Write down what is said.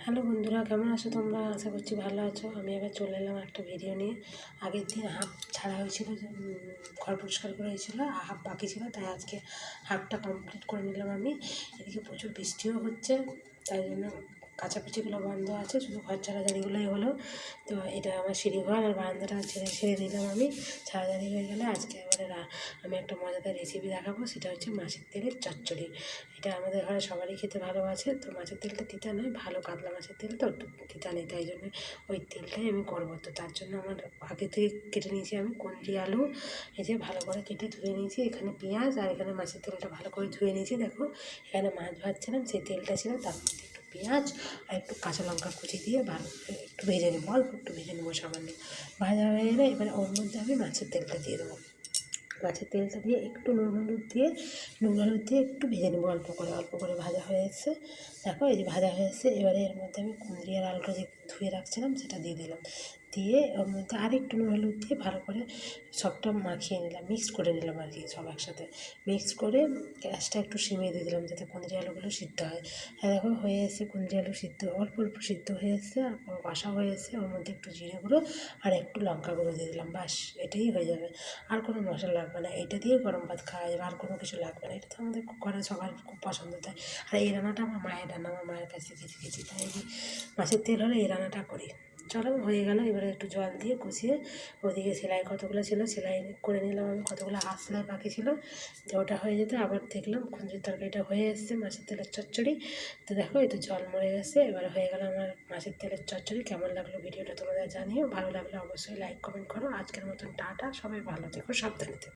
Hello বন্ধুরা, কেমন আছো তোমরা? আশা করছি ভালো আছো। আমি এবার চলে এলাম একটা ভিডিও নিয়ে। আগের দিন হাফ ছাড়া হয়েছিল, যে ঘর পরিষ্কার করে হয়েছিল, হাফ বাকি ছিল, তাই আজকে হাফটা কমপ্লিট করে নিলাম আমি। এদিকে প্রচুর বৃষ্টিও হচ্ছে, তাই জন্য কাচাকুচিগুলো বন্ধ আছে, শুধু ঘর ঝাড়াঝাড়িগুলোই হলো। তো এটা আমার সিঁড়িঘর আর বারান্দাটা ছেড়ে দিলাম আমি। ঝাড়াঝাড়ি হয়ে গেলে আজকে এবারে আমি একটা মজাদার রেসিপি দেখাবো, সেটা হচ্ছে মাছের তেলের চচ্চড়ি। এটা আমাদের ঘরে সবারই খেতে ভালোবাসে। তো মাছের তেলটা তিতা নয়, ভালো কাতলা মাছের তেল তো একটু তিতা নেই, তাই জন্য ওই তেলটাই আমি করবো। তো তার জন্য আমার আগে থেকে কেটে নিয়েছি আমি কুঁদরি আলু, এই যে ভালো করে কেটে ধুয়ে নিয়েছি। এখানে পেঁয়াজ আর এখানে মাছের তেলটা ভালো করে ধুয়ে নিয়েছি। দেখো এখানে মাছ ভাজছিলাম, সেই তেলটা ছিল, তার মধ্যে একটু পেঁয়াজ আর একটু কাঁচা লঙ্কা কুচি দিয়ে ভালো করে একটু ভেজে নেবো, অল্প একটু ভেজে নেবো সামান্য। ভাজা হয়ে গেলে এবারে ওর মধ্যে আমি মাছের তেলটা দিয়ে দেবো। মাছের তেলটা দিয়ে একটু নুন হলুদ দিয়ে একটু ভেজে নেবো, অল্প করে ভাজা হয়ে এসছে। দেখো এই যে ভাজা হয়ে এসছে, এবারে এর মধ্যে আমি কুঁদরি আর আলুটা যে ধুয়ে রাখছিলাম সেটা দিয়ে দিলাম। দিয়ে ওর মধ্যে আর একটু নুন হলুদ দিয়ে ভালো করে সবটা মাখিয়ে নিলাম, মিক্স করে নিলাম আর কি, সব একসাথে মিক্স করে গ্যাসটা একটু সিমিয়ে দিয়ে দিলাম যাতে কুঁদরি আলুগুলো সিদ্ধ হয়। আর দেখো হয়ে এসছে কুঁদরি আলু সিদ্ধ, অল্প সিদ্ধ হয়ে এসছে আর কষা হয়ে এসছে। ওর মধ্যে একটু জিরে গুঁড়ো আর একটু লঙ্কা গুঁড়ো দিয়ে দিলাম, বাস এটাই হয়ে যাবে। আর কোনো মশলা লাগবে না, এটা দিয়ে গরম ভাত খাওয়া যাবে, আর কোনো কিছু লাগবে না। এটা তো আমাদের ঘরে সবার খুব পছন্দ। তাই আর এই রান্নাটা আমার মায়ের রান্না, আমার মায়ের কাছ থেকে শিখেছি, তাই এই মাছের তেল হলে এই রান্নাটা করি। চলো হয়ে গেল, এবারে একটু জল দিয়ে কষিয়ে ওদিকে সেলাই কতগুলো ছিল সেলাই করে নিলাম আমি, কতগুলো হাফ সেলাই বাকি ছিল। তো ওটা হয়ে যেতে আবার দেখলাম কুঁদরির তরকারিটা হয়ে এসছে, মাছের তেলের চচ্চড়ি। তো দেখো এই তো জল মরে গেছে, এবার হয়ে গেল আমার মাছের তেলের চচ্চড়ি। কেমন লাগলো ভিডিওটা তোমাদের জানিও, ভালো লাগলে অবশ্যই লাইক কমেন্ট করো। আজকের মতন টাটা, সবাই ভালো থেকো, সাবধানে থেকো।